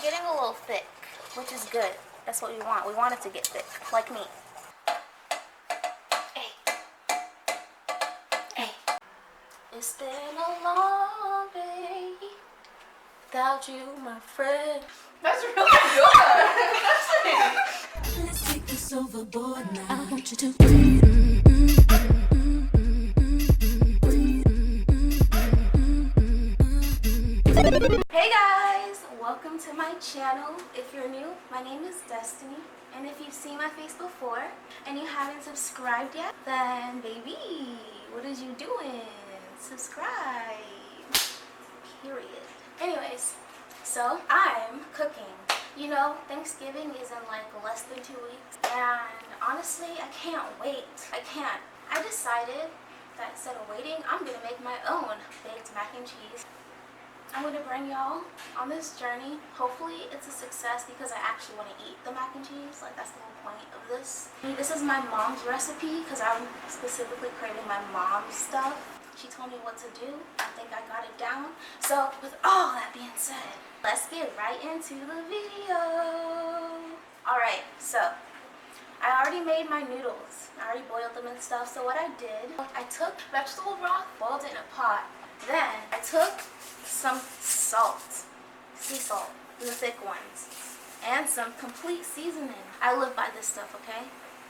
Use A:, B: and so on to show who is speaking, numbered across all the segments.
A: getting a little thick, which is good. That's what we want. We want it to get thick, like me. Hey. Hey. It's been a long day without you, my friend.
B: That's really good.
C: Let's take this overboard now. I want you to
A: Hey guys, welcome to my channel. If you're new, my name is Destiny, and if you've seen my face before and you haven't subscribed yet, then baby, what is you doing? Subscribe. Period. Anyways, so I'm cooking. You know, Thanksgiving is in like less than 2 weeks, and honestly, I can't wait. I decided that instead of waiting, I'm gonna make my own baked mac and cheese. I'm gonna bring y'all on this journey. Hopefully it's a success because I actually want to eat the mac and cheese. Like, that's the whole point of this. This is my mom's recipe because I'm specifically creating my mom's stuff. She told me what to do. I think I got it down. So with all that being said, let's get right into the video. Alright, so I already made my noodles. I already boiled them and stuff. So what I did, I took vegetable broth, boiled it in a pot. Then I took some salt, sea salt, the thick ones, and some complete seasoning. I live by this stuff, okay?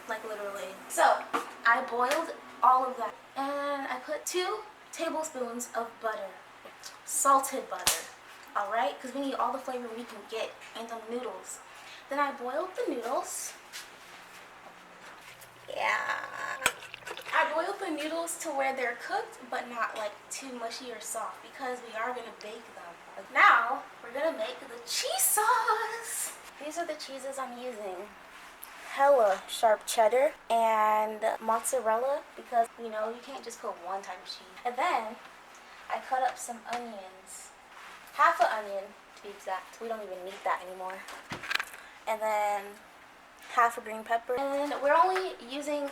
A: Like literally. So I boiled all of that, and I put 2 tablespoons of butter, salted butter, all right? Because we need all the flavor we can get in the noodles. Then I boiled the noodles. Yeah. I boiled the noodles to where they're cooked, but not like too mushy or soft, because we are gonna bake them. Now, we're gonna make the cheese sauce. These are the cheeses I'm using. Hella sharp cheddar and mozzarella, because you know, you can't just put one type of cheese. And then, I cut up some onions. Half an onion, to be exact. We don't even need that anymore. And then, half a green pepper. And we're only using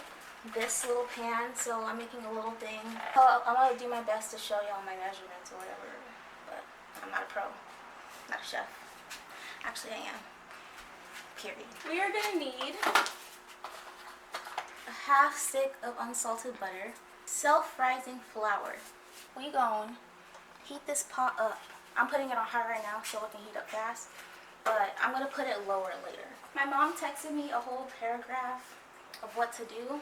A: this little pan, so I'm making a little thing. I'm gonna do my best to show y'all my measurements or whatever, but I'm not a pro, not a chef. Actually, I am. Period. We are gonna need a half stick of unsalted butter, self-rising flour. We gonna heat this pot up. I'm putting it on high right now so it can heat up fast, but I'm gonna put it lower later. My mom texted me a whole paragraph of what to do.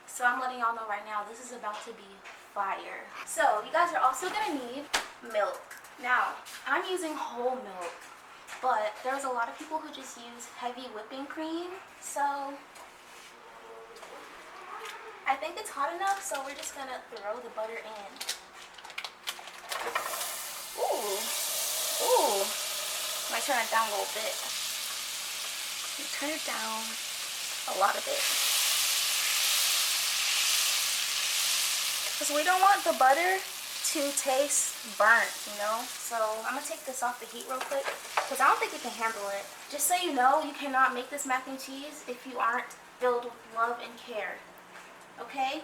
A: So I'm letting y'all know right now, this is about to be fire. So you guys are also gonna need milk. Now, I'm using whole milk, but there's a lot of people who just use heavy whipping cream. So I think it's hot enough, so we're just gonna throw the butter in. Ooh. Might turn it down a little bit. Turn it down a lot of it. Because we don't want the butter to taste burnt, you know? So I'm going to take this off the heat real quick, because I don't think it can handle it. Just so you know, you cannot make this mac and cheese if you aren't filled with love and care. Okay?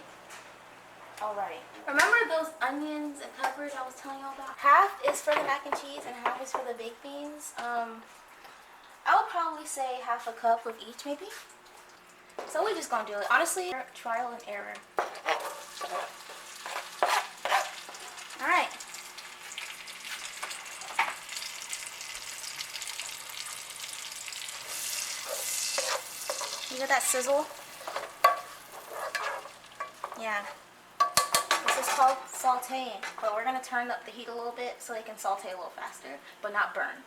A: Alright. Remember those onions and peppers I was telling y'all about? Half is for the mac and cheese and half is for the baked beans. I would probably say half a cup of each, maybe. So we're just going to do it. Honestly, trial and error. Alright. You hear that sizzle? Yeah. This is called sauteing, but we're going to turn up the heat a little bit so they can saute a little faster, but not burn.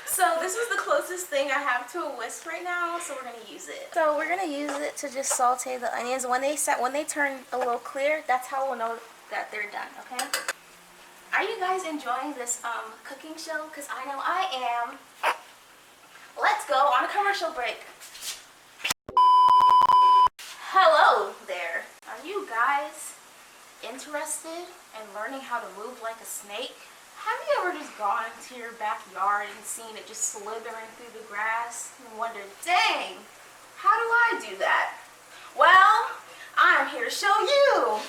A: So this is the closest thing I have to a whisk right now, so we're going to use it. So we're going to use it to just saute the onions. When they turn a little clear, that's how we'll know that they're done, okay? Are you guys enjoying this cooking show? Because I know I am. Let's go on a commercial break. Hello there. Are you guys interested in learning how to move like a snake? Have you ever just gone into your backyard and seen it just slithering through the grass and wondered, dang, how do I do that? Well, I'm here to show you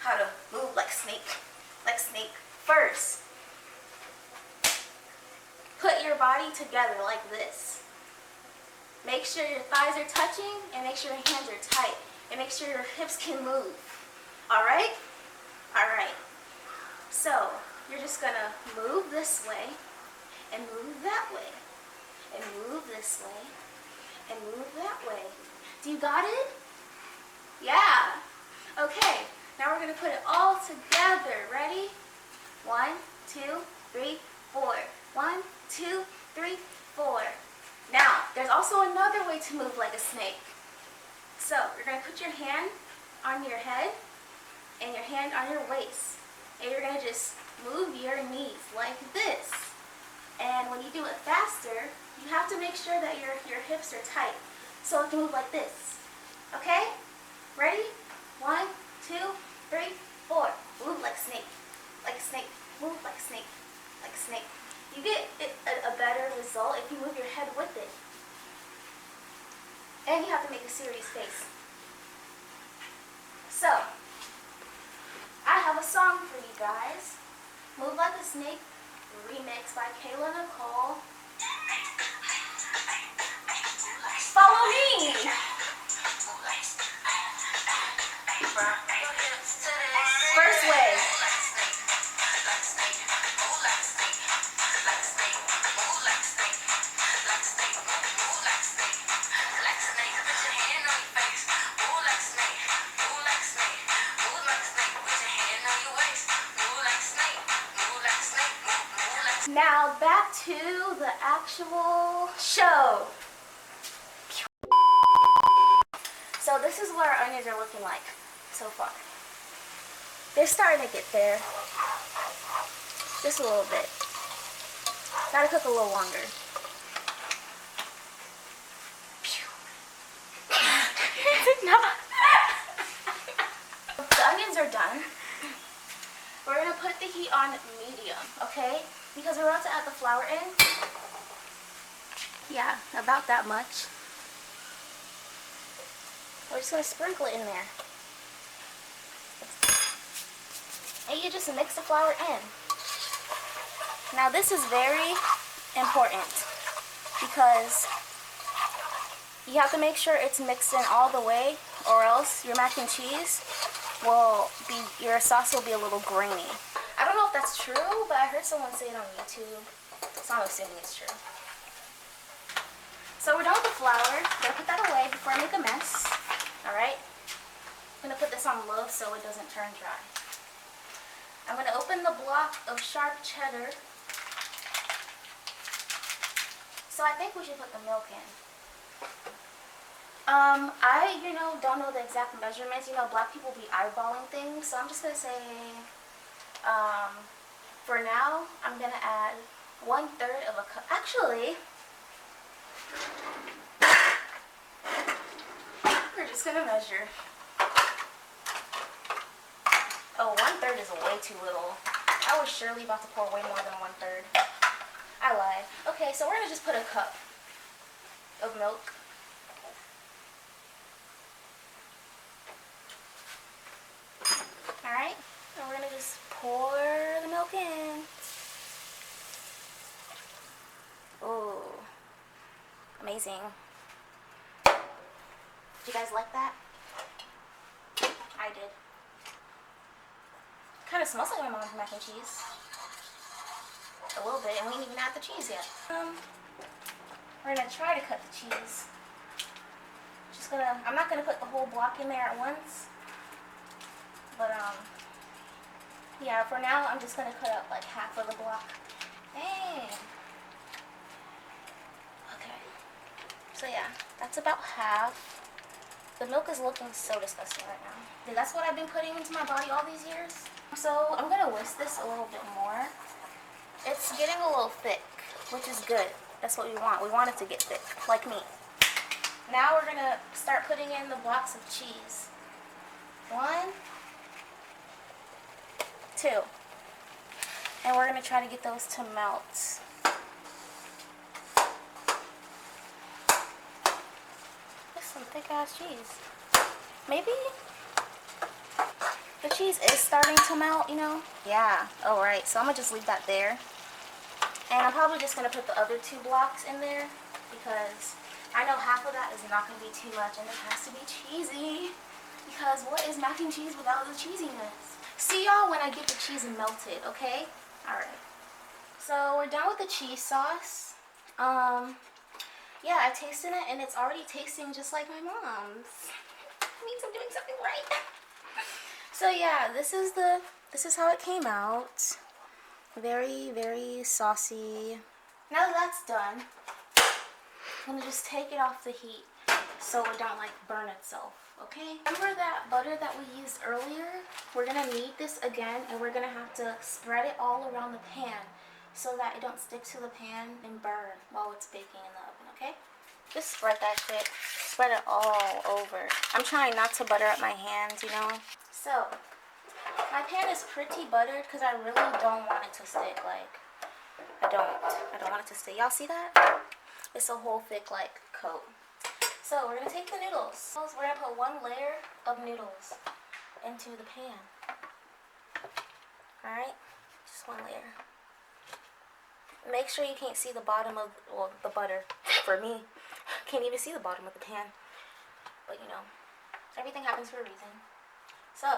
A: how to move like a snake. Like a snake. First, put your your body together like this. Make sure your thighs are touching and make sure your hands are tight. And make sure your hips can move. Alright? Alright. So, you're just gonna move this way and move that way. And move this way and move that way. Do you got it? Yeah. Okay, now we're gonna put it all together. Ready? 1, 2, 3, 4. 1, 2, 3, 4. Now, there's also another way to move like a snake. So, you're gonna put your hand on your head and your hand on your waist. And you're gonna just move your knees like this. And when you do it faster, you have to make sure that your hips are tight. So it can move like this. Okay? Ready? 1, 2, 3, 4. Move like a snake. Like a snake. Move like a snake. Like a snake. You get a better result if you move your head with it. And you have to make a serious face. So, I have a song for you guys. Move Like a Snake, remix by Kayla Nicole. Follow me! First way. Now back to the actual show. So this is what our onions are looking like so far. They're starting to get there. Just a little bit. Gotta cook a little longer. The onions are done. We're gonna put the heat on medium, okay? Because we're about to add the flour in. Yeah, about that much. We're just gonna sprinkle it in there. And you just mix the flour in. Now this is very important because you have to make sure it's mixed in all the way, or else your mac and cheese will be, your sauce will be a little grainy. I don't know if that's true, but I heard someone say it on YouTube, so I'm assuming it's true. So we're done with the flour. I'm gonna put that away before I make a mess. Alright? I'm gonna put this on low so it doesn't turn dry. I'm gonna open the block of sharp cheddar. So I think we should put the milk in. I, don't know the exact measurements. Black people be eyeballing things. So I'm just going to say, for now, I'm going to add 1/3 of a cup. Actually, we're just going to measure. Oh, 1/3 is way too little. I was surely about to pour way more than 1/3. I lied. Okay, so we're going to just put a cup of milk. Alright, and we're going to just pour the milk in. Ooh, amazing. Did you guys like that? I did. Kind of smells like my mom's mac and cheese. A little bit, and we didn't even add the cheese yet. We're going to try to cut the cheese. I'm not going to put the whole block in there at once. But, yeah, for now, I'm just going to cut up like half of the block. Dang. Okay. So, yeah, that's about half. The milk is looking so disgusting right now. Dude, that's what I've been putting into my body all these years. So, I'm going to whisk this a little bit more. It's getting a little thick, which is good. That's what we want. We want it to get thick, like me. Now we're going to start putting in the blocks of cheese. 1, 2. And we're going to try to get those to melt. That's some thick ass cheese. Maybe the cheese is starting to melt, Yeah. Alright, so I'm going to just leave that there. And I'm probably just going to put the other 2 blocks in there because I know half of that is not going to be too much and it has to be cheesy. Because what is mac and cheese without the cheesiness? See y'all when I get the cheese melted, okay? Alright. So we're done with the cheese sauce. Yeah, I tasted it and it's already tasting just like my mom's. Means I'm doing something right. So yeah, this is how it came out. Very, very saucy. Now that that's done, I'm gonna just take it off the heat so it don't like burn itself, okay? Remember that butter that we used earlier? We're gonna need this again and we're gonna have to spread it all around the pan so that it don't stick to the pan and burn while it's baking in the oven, okay? Just spread that shit. Spread it all over. I'm trying not to butter up my hands, you know? So, my pan is pretty buttered because I really don't want it to stick. Like, I don't want it to stick. Y'all see that? It's a whole thick, like, coat. So, we're going to take the noodles. We're going to put 1 layer of noodles into the pan. Alright? Just 1 layer. Make sure you can't see the bottom of, well, the butter. For me, can't even see the bottom of the pan. But, you know, everything happens for a reason. So,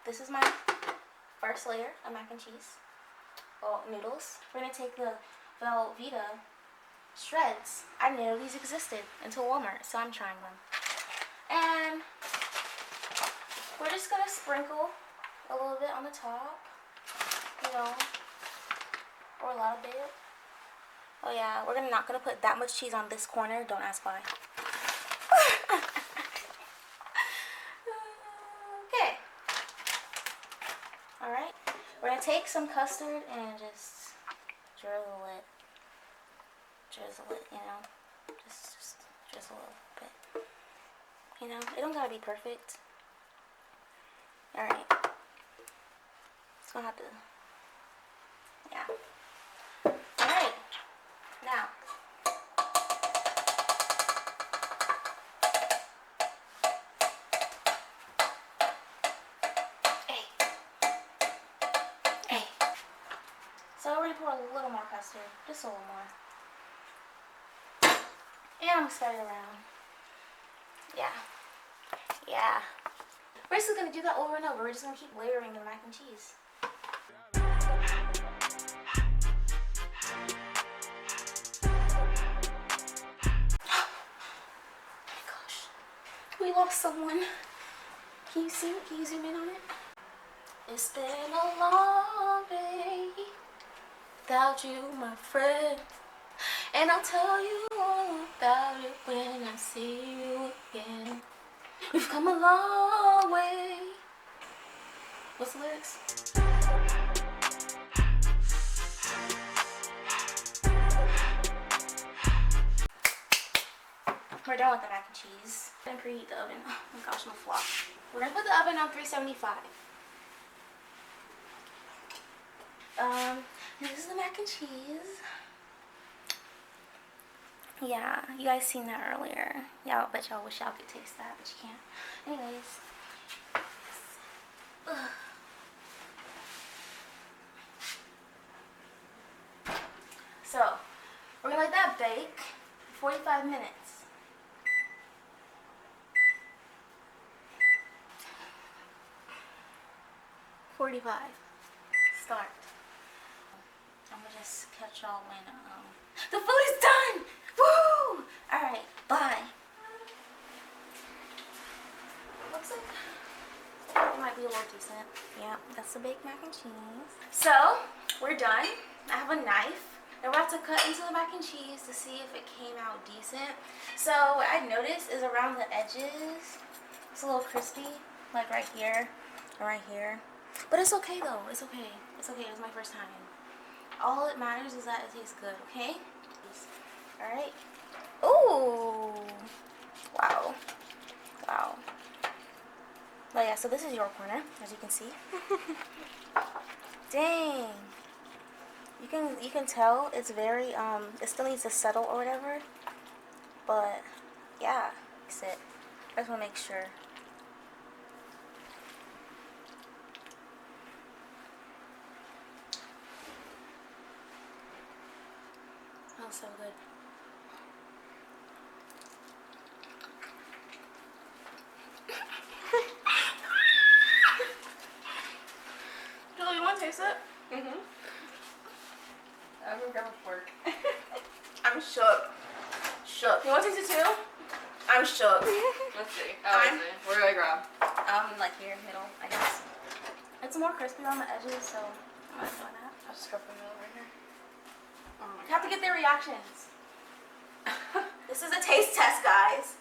A: this is my first layer of mac and cheese. Well, noodles. We're going to take the Velveeta shreds. I didn't know these existed until Walmart, so I'm trying them. And we're just going to sprinkle a little bit on the top, you know, or a lot of it. Oh yeah, we're not going to put that much cheese on this corner. Don't ask why. Okay. Alright. We're going to take some custard and just drizzle it. Drizzle it, you know. Just drizzle a little bit. You know, it don't gotta be perfect. Alright. It's gonna have to. Yeah. Alright. Now. So we're gonna pour a little more custard. Just a little more. And I'm gonna spread it around. Yeah. Yeah. We're just gonna do that over and over. We're just gonna keep layering the mac and cheese. Oh my gosh. We lost someone. Can you see it? Can you zoom in on it? It's been a long day without you, my friend. And I'll tell you all about it when I see you again. We've come a long way. What's the lyrics? We're done with the mac and cheese. I'm gonna preheat the oven. Oh my gosh, my flop. We're gonna put the oven on 375. This is the mac and cheese. Yeah, you guys seen that earlier. Y'all bet y'all wish y'all could taste that, but you can't. Anyways. Ugh. So, we're gonna let that bake for 45 minutes. Start. I'm gonna just catch y'all when the food is done. Woo! All right, bye. Looks like it might be a little decent. Yeah, that's the baked mac and cheese. So we're done. I have a knife. And we're about to cut into the mac and cheese to see if it came out decent. So what I noticed is around the edges, it's a little crispy, like right here or right here. But it's okay though. It's okay. It's okay. It's my first time. All that matters is that it tastes good, okay? Alright. Ooh. Wow. Wow. But yeah, so this is your corner, as you can see. Dang. You can tell it's very it still needs to settle or whatever. But yeah, that's it. I just wanna make sure. smells so good. Julie, you want to taste it?
B: Mm-hmm. I'm gonna grab a fork.
A: I'm shook. Shook. You want to taste it too? I'm shook.
B: Let's see. Let's see. Where do I grab?
A: Like here, middle, I guess. It's more crispy on the edges, so I'm not doing that.
B: I'll just go for the middle right here. Oh my
A: You have to get their reactions. This is a taste test, guys.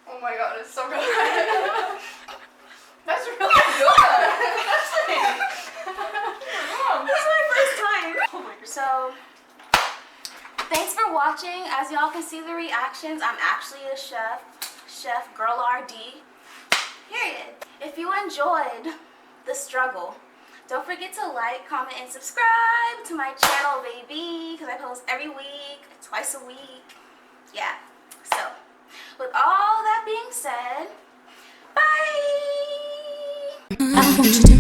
B: Oh my god, it's so good. That's really good.
A: This is my first time.
B: Oh my god.
A: So, thanks for watching. As y'all can see the reactions, I'm actually a chef. Chef GirlRDEE. Period. If you enjoyed the struggle, don't forget to like, comment, and subscribe to my channel, baby, because I post every week, twice a week. Yeah. So, with all that being said, bye!
C: I want you to